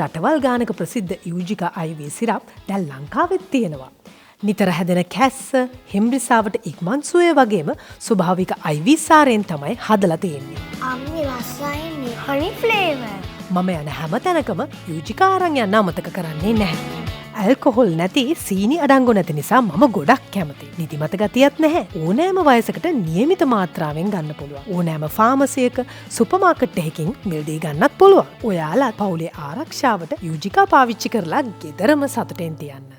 රටවල් ගානක ප්‍රසිද්ධ යූජිකා IV syrup දැන් ලංකාවෙත් තියෙනවා. නිතර හැදෙන කැස්ස, හෙම්රිසාවට ඉක්මන් සුවය වගේම ස්වභාවික IV සාරයෙන් තමයි හදලා තියෙන්නේ. අම්මි ලස්සයිනේ. හනි ෆ්ලේවර්. මම යන හැම තැනකම යූජිකා අරන් යන්න අමතක කරන්නේ නැහැ. ඇල්කොහොල් නැති සීනි අඩංගු නැති නිසා මම ගොඩක් කැමති. නිදිමත ගතියක් නැහැ. ඕනෑම වයසකට නියමිත මාත්‍රාවෙන් ගන්න පුළුවන්. ඕනෑම ෆාමසියක, සුපර්මාකට් එකකින් මිල්දී ගන්නත් පුළුවන්. ඔයාලා පවුලේ ආරක්ෂාවට යූජිකා පාවිච්චි කරලා ගෙදරම සතුටෙන් තියන්න.